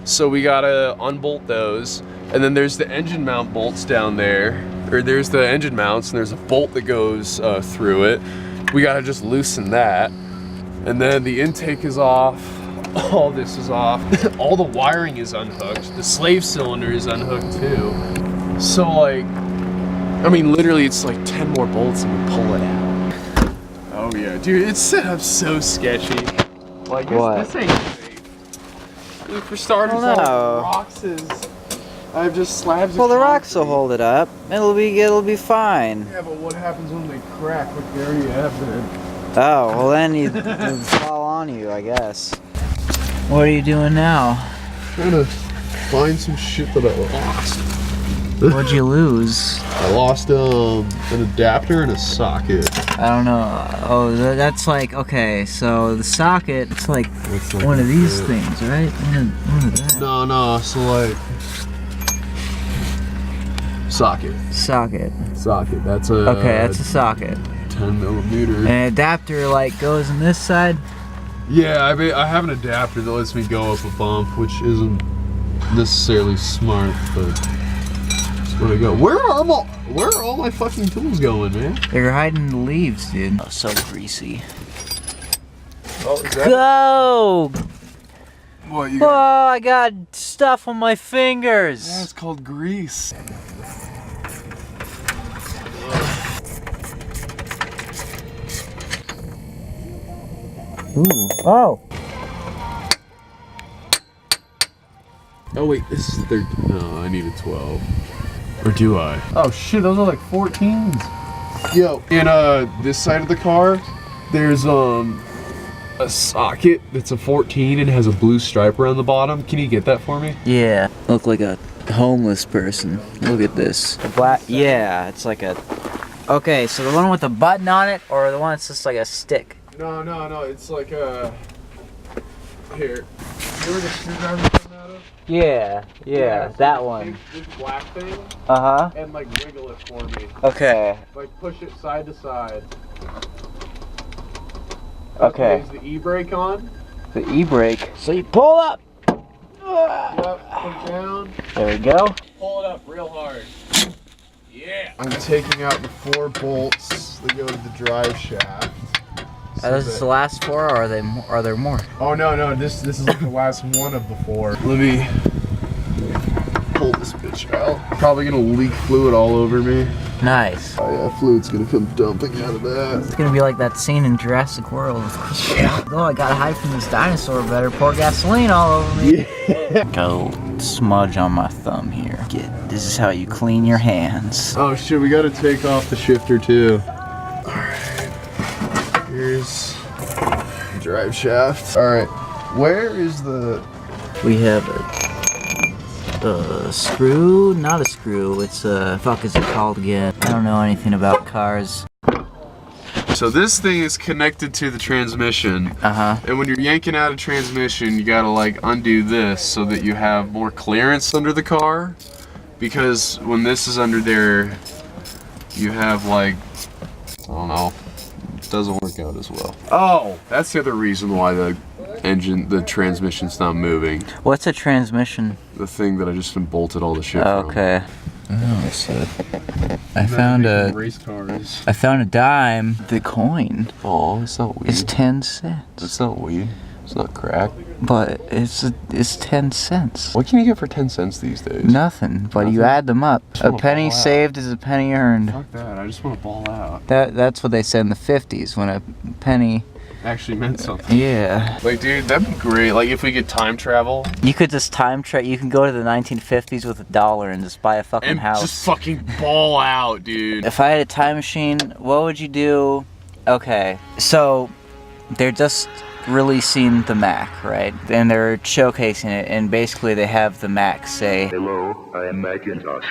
So we gotta unbolt those, and then there's the engine mount bolts down there, or there's the engine mounts, and there's a bolt that goes through it. We gotta just loosen that, and then the intake is off. All this is off. All the wiring is unhooked. The slave cylinder is unhooked too. So like, I mean, literally, it's like 10 more bolts and we pull it out. Oh yeah, dude, it's set up so sketchy. Like this ain't safe. Dude, for starters, all the rocks is. I have just slabs. Well, the rocks will hold it up. It'll be fine. Yeah, but what happens when they crack? Like they already have been. Oh, well then you fall on you, I guess. What are you doing now? Trying to find some shit that I lost. What'd you lose? I lost an adapter and a socket. I don't know. Oh, that's like, okay, so the socket, it's like one of these things, right? One of that. No, so like socket. Socket. That's a okay. That's a socket. 10 millimeter. An adapter like goes in this side. Yeah, I have an adapter that lets me go up a bump, which isn't necessarily smart, but that's where I go. Where are all my fucking tools going, man? They're hiding in the leaves, dude. Oh, so greasy. Oh, is that Go! what you Oh, got? I got stuff on my fingers. Yeah, it's called grease. Ooh. Oh. Oh wait, this is the 13. No, I need a 12. Or do I? Oh shit, those are like 14s. Yo, in this side of the car, there's a socket that's a 14 and has a blue stripe around the bottom. Can you get that for me? Yeah. Look like a homeless person. Look at this. The black. Yeah, it's like a. Okay, so the one with the button on it, or the one that's just like a stick. No, it's like a. Here. You know where the screwdriver coming out of? Yeah, So that just one. take this black thing Uh-huh. and like wiggle it for me. Okay. Like push it side to side. Okay. Is the e-brake on? The e-brake. So you pull up. Yep, put it down. There we go. Pull it up real hard. Yeah. I'm taking out the 4 bolts that go to the drive shaft. Are those the last 4, or are there more? Oh no, this is like the last one of the 4. Let me pull this bitch out. Probably gonna leak fluid all over me. Nice. Oh yeah, fluid's gonna come dumping out of that. It's gonna be like that scene in Jurassic World. Yeah. Oh, I gotta hide from this dinosaur better. Pour gasoline all over me. Yeah. Go smudge on my thumb here. This is how you clean your hands. Oh shit, we gotta take off the shifter too. Alright. Here's the drive shaft. Alright, where is the... We have a screw, not a screw, it's fuck is it called again? I don't know anything about cars. So this thing is connected to the transmission. Uh-huh. And when you're yanking out a transmission, you gotta like undo this so that you have more clearance under the car. Because when this is under there, you have like, I don't know, it doesn't work out as well. Oh, that's the other reason why the transmission's not moving. What's a transmission? The thing that I just bolted all the shit from. Okay. Oh, so I found race cars. a dime. The coin Oh, it's not weed. is 10 cents. It's not weed. It's not crack. But it's 10 cents. What can you get for 10 cents these days? Nothing, but you Nothing? add them up. Just A wanna penny ball out. saved is a penny earned. Fuck that. I just want to ball out. That's what they said in the 50s when a penny. Actually meant something. Yeah. Like, dude, that'd be great. Like, if we could time travel You could just you can go to the 1950s with $1 and just buy a fucking and house. just fucking ball out, dude. If I had a time machine, what would you do? Okay, so they're just releasing the Mac, right? And they're showcasing it, and basically they have the Mac say, Hello, I am Macintosh.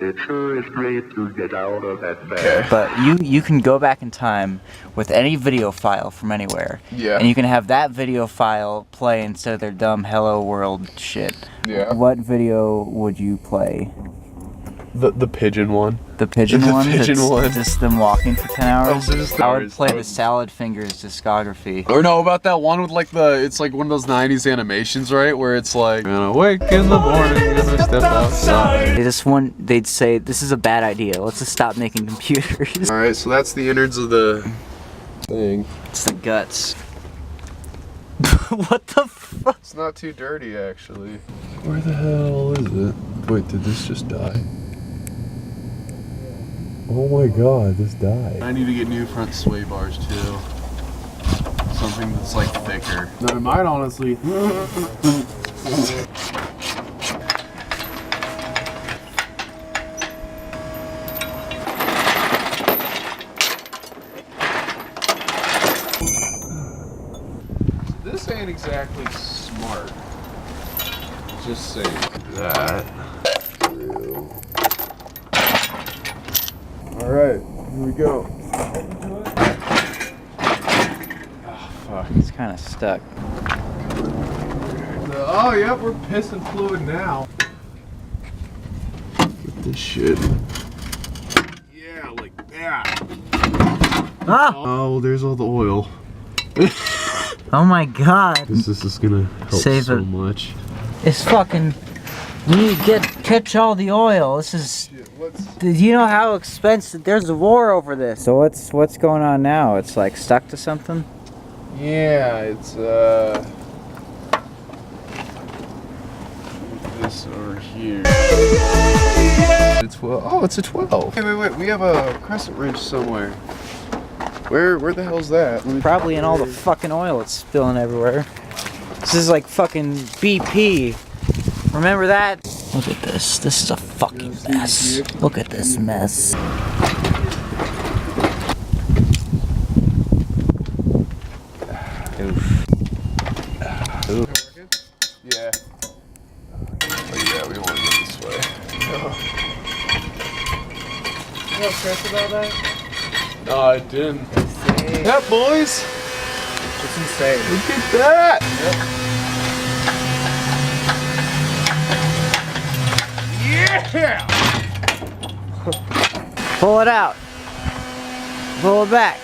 It sure is great to get out of that bag. but you can go back in time with any video file from anywhere. Yeah. And you can have that video file play instead of their dumb Hello World shit. Yeah. What video would you play? The pigeon one. The pigeon The one? pigeon that's one. Just them walking for 10 hours? Oh, just I would hours. play the Salad Fingers discography. Or no, about that one with like it's like one of those 90s animations, right? Where it's like, gonna wake in the morning, gonna step outside. They'd say, this is a bad idea. Let's just stop making computers. Alright, so that's the innards of the thing. It's the guts. What the fuck? It's not too dirty, actually. Where the hell is it? Wait, did this just die? Oh my god, this died. I need to get new front sway bars too. Something that's like thicker. No, it might honestly. This ain't exactly smart. Just saying that. Alright, here we go. Oh, fuck. It's kind of stuck. Oh, yep, we're pissing fluid now. Get this shit. Yeah, like that. Ah! Oh, there's all the oil. Oh my god. This is gonna help Save so it. much. It's fucking. You need to catch all the oil. This is. Do you know how expensive? There's a war over this. So what's going on now? It's like stuck to something. Yeah, it's this over here. It's it's a 12. Wait, we have a crescent wrench somewhere. Where the hell's that? Probably in all the fucking oil it's spilling everywhere. This is like fucking BP. Remember that? Look at this. This is a fucking mess. Look at this mess. Oof. Yeah. Oh yeah, we want to go this way. You know stressed about that? No, I didn't. Yeah, boys. It's insane. Look at that. Yeah. Pull it out. Pull it back.